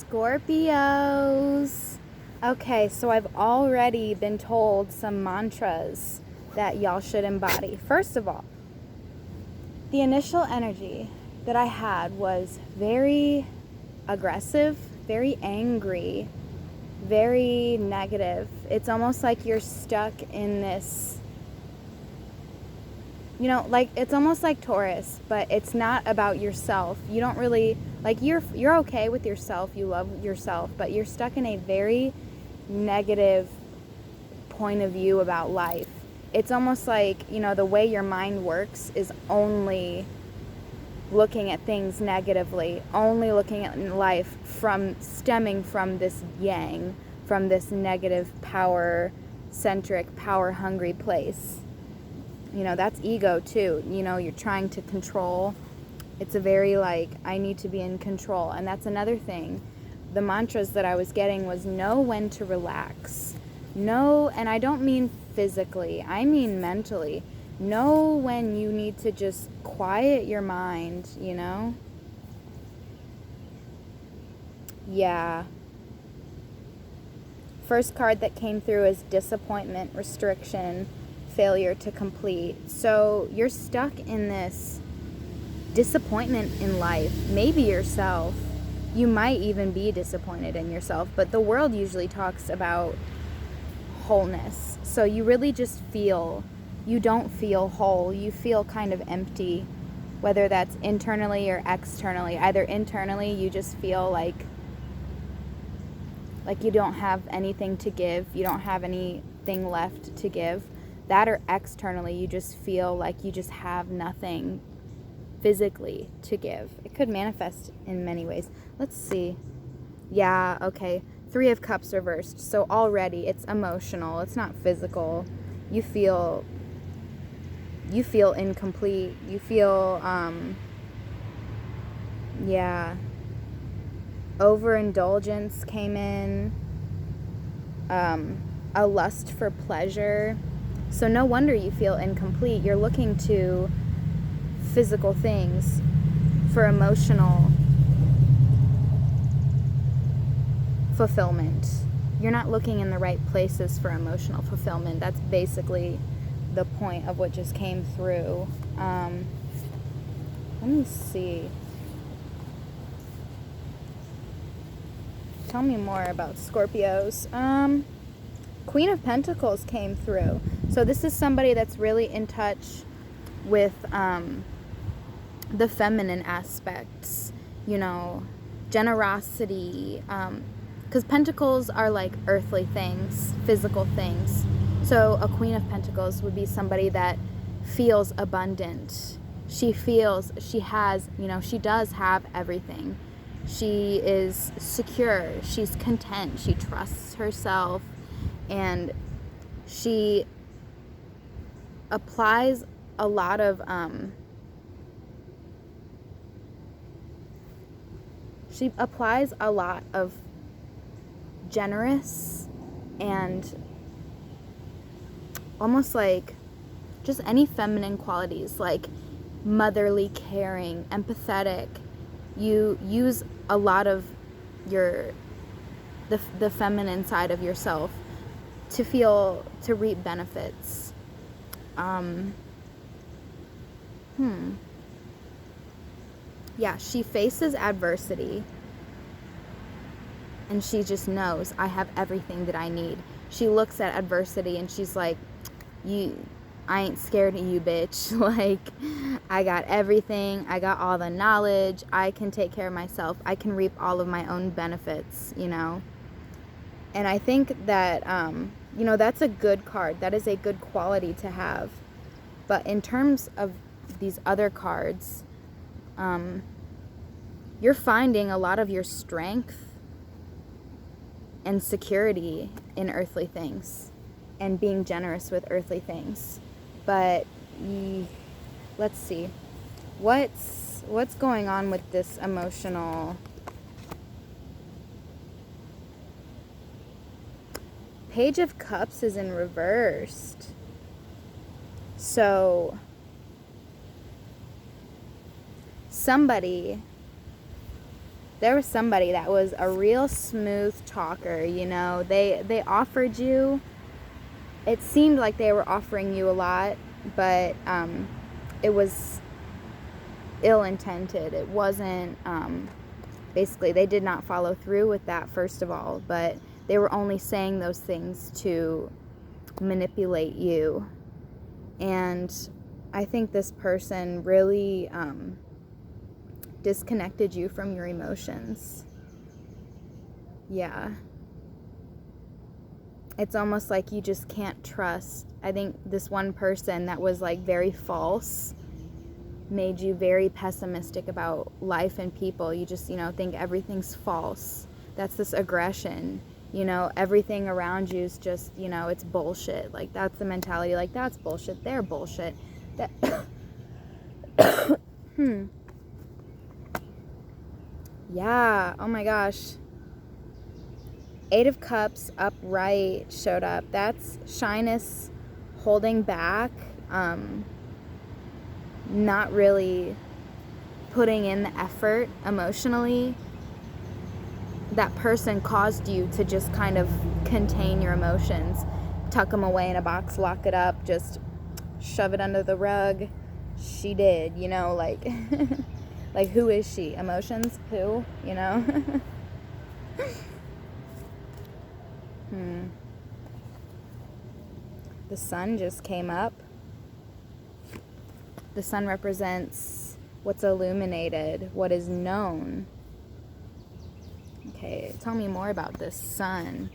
Scorpios. Okay, so I've already been told some mantras that y'all should embody. First of all, the initial energy that I had was very aggressive, very angry, very negative. It's almost like you're stuck in this, like it's almost like Taurus, but it's not about yourself. You don't really, like you're okay with yourself, you love yourself, but you're stuck in a very negative point of view about life. It's almost like, the way your mind works is only looking at things negatively, only looking at life stemming from this yang, from this negative power-centric, power-hungry place. That's ego too. You're trying to control. It's a very I need to be in control. And that's another thing. The mantras that I was getting was know when to relax. Know, and I don't mean physically, I mean mentally. Know when you need to just quiet your mind, Yeah. First card that came through is disappointment, restriction, failure to complete. So you're stuck in this disappointment in life, maybe yourself. You might even be disappointed in yourself, but the world usually talks about wholeness. So you really just you don't feel whole. You feel kind of empty, whether that's internally or externally. Either internally, you just feel like you don't have anything to give. You don't have anything left to give. That, or externally, you just feel like you just have nothing physically to give. It could manifest in many ways. Let's see. Yeah, okay. 3 of Cups reversed. So already it's emotional. It's not physical. You feel incomplete. You feel, overindulgence came in. A lust for pleasure. So no wonder you feel incomplete. You're looking to physical things for emotional fulfillment. You're not looking in the right places for emotional fulfillment. That's basically the point of what just came through. Let me see. Tell me more about Scorpios. Queen of Pentacles came through. So this is somebody that's really in touch with the feminine aspects, generosity, because pentacles are like earthly things, physical things. So a Queen of Pentacles would be somebody that feels abundant. She feels she has, she does have everything. She is secure. She's content. She trusts herself. And she applies a lot of generous and almost like just any feminine qualities, like motherly, caring, empathetic. You use a lot of the feminine side of yourself to reap benefits. Yeah, she faces adversity and she just knows, I have everything that I need. She looks at adversity and she's like, I ain't scared of you, bitch. Like, I got everything. I got all the knowledge. I can take care of myself. I can reap all of my own benefits, And I think that, that's a good card. That is a good quality to have. But in terms of these other cards, you're finding a lot of your strength and security in earthly things and being generous with earthly things. But let's see. What's going on with this emotional? Page of Cups is in reversed. So somebody there was somebody that was a real smooth talker, you know. They offered you, it seemed like they were offering you a lot, but it was ill-intended. It wasn't, basically, they did not follow through with that, first of all, but they were only saying those things to manipulate you. And I think this person really disconnected you from your emotions. Yeah. It's almost like you just can't trust. I think this one person that was like very false made you very pessimistic about life and people. You just, you know, think everything's false. That's this aggression. You know, everything around you is just, you know, it's bullshit. Like, that's the mentality. Like, that's bullshit. They're bullshit. That Yeah, oh my gosh. 8 of Cups upright showed up. That's shyness, holding back, not really putting in the effort emotionally. That person caused you to just kind of contain your emotions, tuck them away in a box, lock it up, just shove it under the rug. She did, you know, like, like, who is she? Emotions? Who? You know? The sun just came up. The sun represents what's illuminated, what is known. Okay, tell me more about this sun.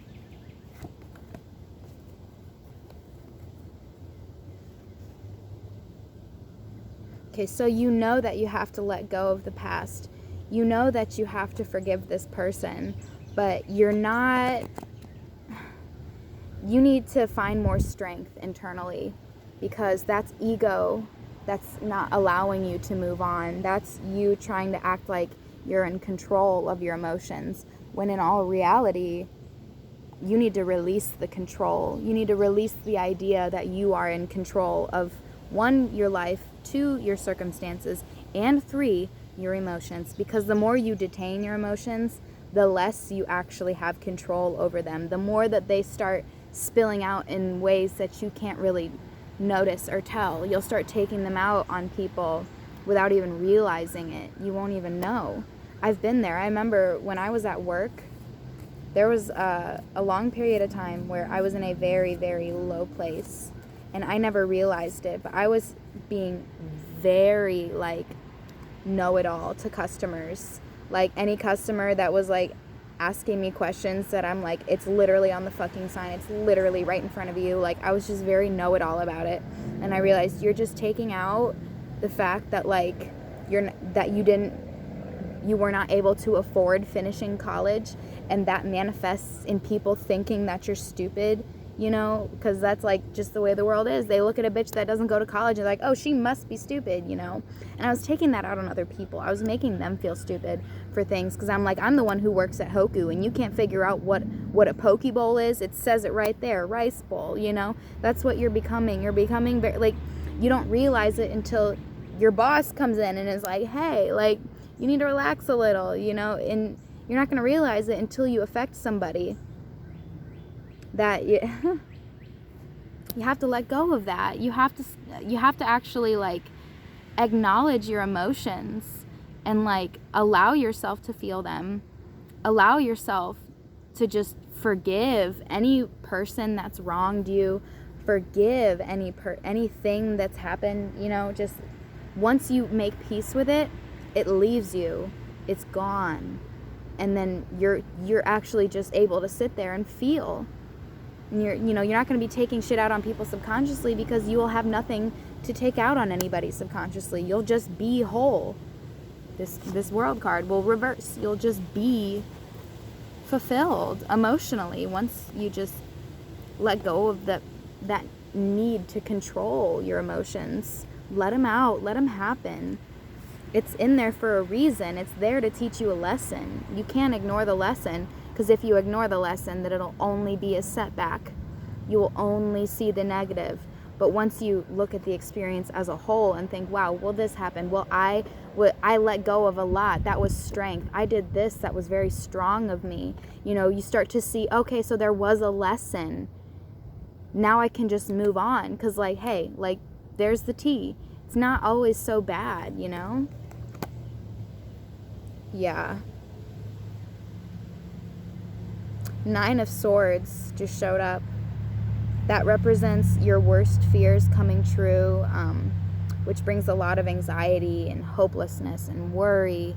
Okay, so you know that you have to let go of the past. You know that you have to forgive this person, but you're not. You need to find more strength internally, because that's ego. That's not allowing you to move on. That's you trying to act like you're in control of your emotions, when in all reality, you need to release the control. You need to release the idea that you are in control of, 1, your life, 2, your circumstances, and 3, your emotions. Because the more you detain your emotions, the less you actually have control over them. The more that they start spilling out in ways that you can't really notice or tell. You'll start taking them out on people without even realizing it. You won't even know. I've been there. I remember when I was at work, there was a long period of time where I was in a very, very low place, and I never realized it, but I was being very, like, know-it-all to customers. Like, any customer that was, like, asking me questions that I'm like, it's literally on the fucking sign, it's literally right in front of you. Like, I was just very know-it-all about it. And I realized you're just taking out the fact that, like, you were not able to afford finishing college, and that manifests in people thinking that you're stupid, you know, because that's, like, just the way the world is. They look at a bitch that doesn't go to college and like, oh, she must be stupid, you know. And I was taking that out on other people. I was making them feel stupid for things, because I'm like, I'm the one who works at Hoku, and you can't figure out what a poke bowl is. It says it right there, rice bowl, you know. That's what you're becoming. You're becoming very, like, you don't realize it until your boss comes in and is like, hey, like, you need to relax a little, you know. And you're not going to realize it until you affect somebody. That you have to let go of that. You have to actually, like, acknowledge your emotions and, like, allow yourself to feel them. Allow yourself to just forgive any person that's wronged you. Forgive anything that's happened, you know. Just once you make peace with it, it leaves you. It's gone. And then you're actually just able to sit there and feel. And you're not going to be taking shit out on people subconsciously, because you will have nothing to take out on anybody subconsciously. You'll just be whole. This world card will reverse. You'll just be fulfilled emotionally once you just let go of that need to control your emotions. Let them out. Let them happen. It's in there for a reason. It's there to teach you a lesson. You can't ignore the lesson, because if you ignore the lesson, then it'll only be a setback. You will only see the negative. But once you look at the experience as a whole and think, wow, well, this happened. Well, I let go of a lot. That was strength. I did this. That was very strong of me. You know, you start to see, okay, so there was a lesson. Now I can just move on. Because, like, hey, like, there's the tea. It's not always so bad, you know? Yeah. 9 of Swords just showed up. That represents your worst fears coming true, which brings a lot of anxiety and hopelessness and worry.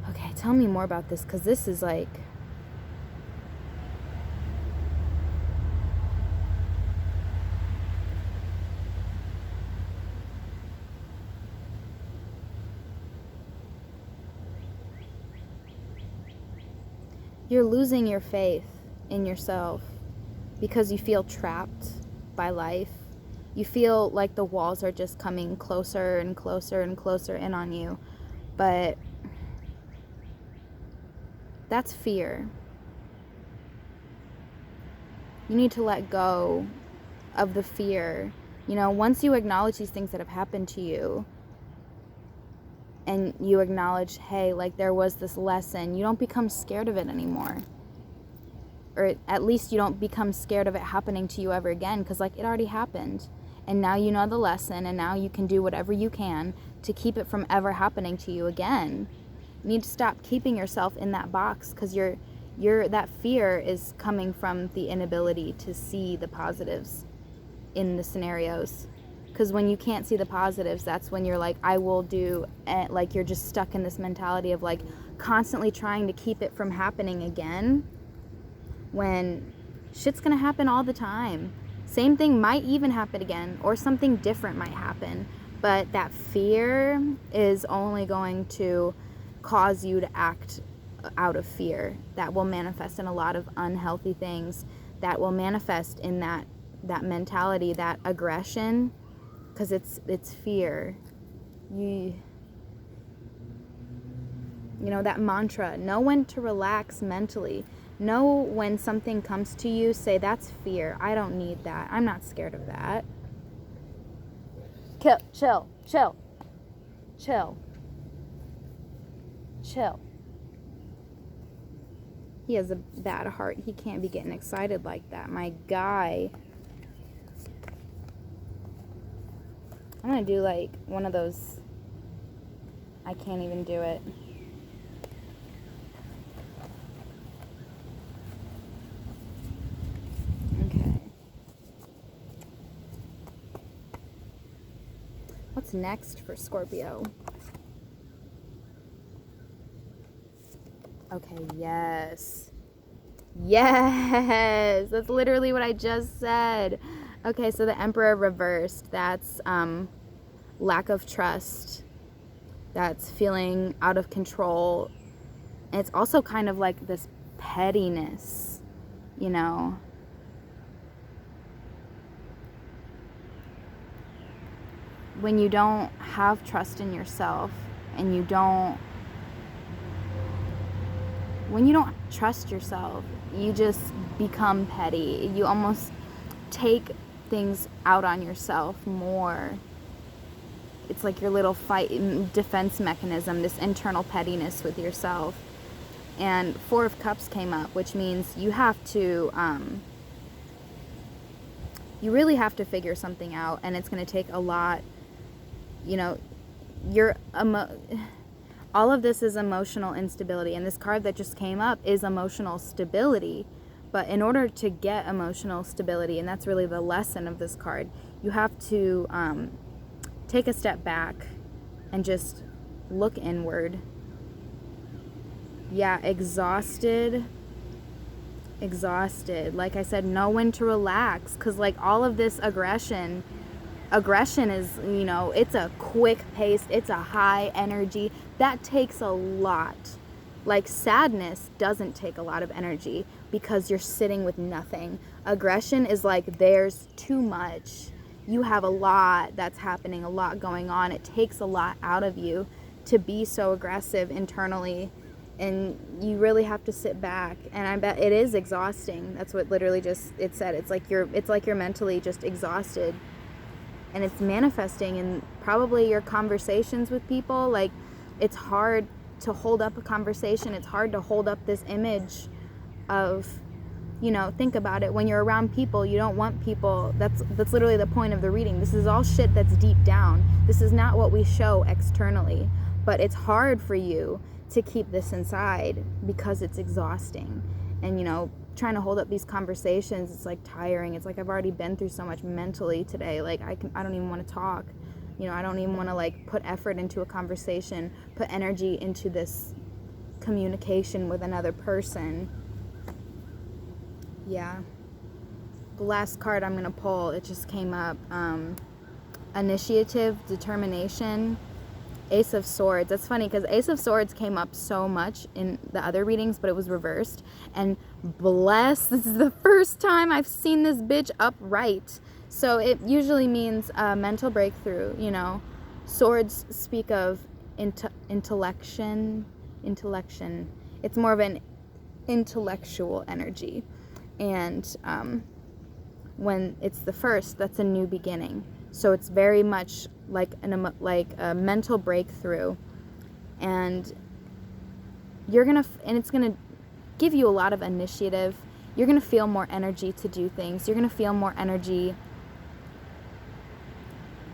Okay, tell me more about this, because this is like... You're losing your faith in yourself because you feel trapped by life. You feel like the walls are just coming closer and closer and closer in on you. But that's fear. You need to let go of the fear. You know, once you acknowledge these things that have happened to you, and you acknowledge, hey, like, there was this lesson, you don't become scared of it anymore. Or at least you don't become scared of it happening to you ever again, because, like, it already happened. And now you know the lesson, and now you can do whatever you can to keep it from ever happening to you again. You need to stop keeping yourself in that box, because that fear is coming from the inability to see the positives in the scenarios. Because when you can't see the positives, that's when you're like, I will do, like, you're just stuck in this mentality of, like, constantly trying to keep it from happening again, when shit's gonna happen all the time. Same thing might even happen again, or something different might happen, but that fear is only going to cause you to act out of fear. That will manifest in a lot of unhealthy things. That will manifest in that mentality, that aggression, because it's fear. You know, that mantra, know when to relax mentally. Know when something comes to you, say, that's fear. I don't need that. I'm not scared of that. Chill. He has a bad heart. He can't be getting excited like that. My guy. I'm going to do, like, one of those. I can't even do it. Okay. What's next for Scorpio? Okay, yes. Yes! That's literally what I just said. Okay, so the Emperor reversed. That's lack of trust. That's feeling out of control. And it's also kind of like this pettiness, you know. When you don't have trust in yourself, and when you don't trust yourself, you just become petty. You almost take things out on yourself more. It's like your little defense mechanism, this internal pettiness with yourself. And 4 of Cups came up, which means you have to, you really have to figure something out, and it's going to take a lot. You know, all of this is emotional instability, and this card that just came up is emotional stability. But in order to get emotional stability, and that's really the lesson of this card, you have to take a step back and just look inward. Yeah, exhausted. Like I said, know when to relax, because, like, all of this aggression is, you know, it's a quick pace, it's a high energy. That takes a lot. Like, sadness doesn't take a lot of energy because you're sitting with nothing. Aggression is like, there's too much. You have a lot that's happening, a lot going on. It takes a lot out of you to be so aggressive internally. and you really have to sit back, and I bet it is exhausting. That's what literally just it said. It's like you're mentally just exhausted, and it's manifesting in probably your conversations with people. Like, it's hard to hold up a conversation. It's hard to hold up this image of, you know, think about it. When you're around people, you don't want people. That's literally the point of the reading. This is all shit that's deep down. This is not what we show externally, but it's hard for you to keep this inside because it's exhausting. And, you know, trying to hold up these conversations, it's like tiring. It's like I've already been through so much mentally today. Like I don't even want to talk. You know, I don't even want to like put effort into a conversation, put energy into this communication with another person. Yeah. The last card I'm going to pull, it just came up. Initiative, determination, Ace of Swords. That's funny because Ace of Swords came up so much in the other readings, but it was reversed. And bless, this is the first time I've seen this bitch upright. So it usually means a mental breakthrough, you know. Swords speak of intellection. It's more of an intellectual energy. And when it's the first, that's a new beginning. So it's very much like a mental breakthrough, and it's gonna give you a lot of initiative. You're gonna feel more energy to do things. You're gonna feel more energy.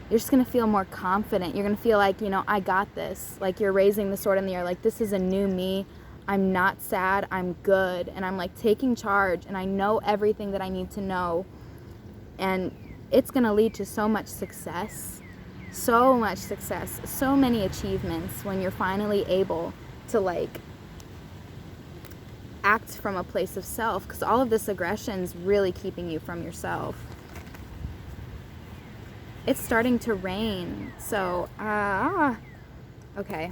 You're just gonna feel more confident. You're gonna feel like, you know, I got this. Like you're raising the sword in the air. Like, this is a new me. I'm not sad. I'm good, and I'm like taking charge, and I know everything that I need to know, and it's going to lead to so much success, so many achievements when you're finally able to like act from a place of self, because all of this aggression's really keeping you from yourself. It's starting to rain, so okay.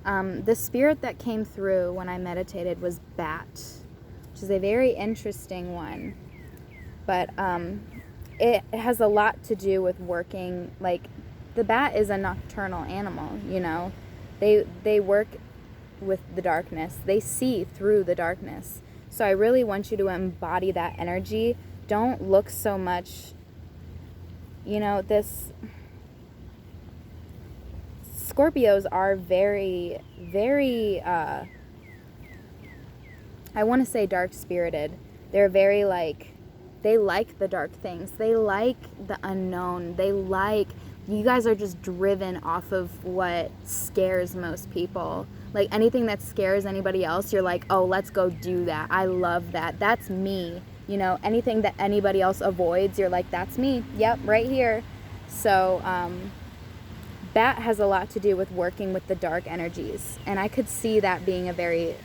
The spirit that came through when I meditated was bat, which is a very interesting one. But it has a lot to do with working. Like, the bat is a nocturnal animal, you know. They work with the darkness. They see through the darkness. So I really want you to embody that energy. Don't look so much, you know, this... Scorpios are very, very, I want to say dark-spirited. They're very, like, they like the dark things. They like the unknown. You guys are just driven off of what scares most people. Like, anything that scares anybody else, you're like, oh, let's go do that. I love that. That's me. You know, anything that anybody else avoids, you're like, that's me. Yep, right here. So, Bat has a lot to do with working with the dark energies, and I could see that being a very,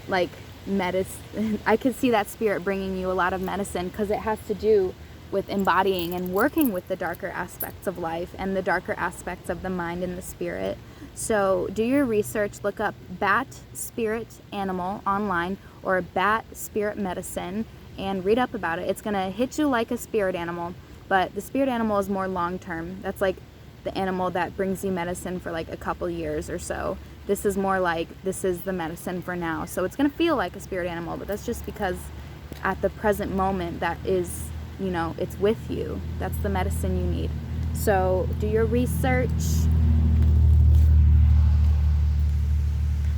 like, medicine. I could see that spirit bringing you a lot of medicine, because it has to do with embodying and working with the darker aspects of life and the darker aspects of the mind and the spirit. So do your research, look up bat spirit animal online or bat spirit medicine, and read up about it. It's going to hit you like a spirit animal, but the spirit animal is more long-term. That's like the animal that brings you medicine for like a couple years or so. This is more like, this is the medicine for now. So it's going to feel like a spirit animal, but that's just because at the present moment that is, you know, it's with you. That's the medicine you need. So do your research.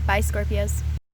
Bye, Scorpios.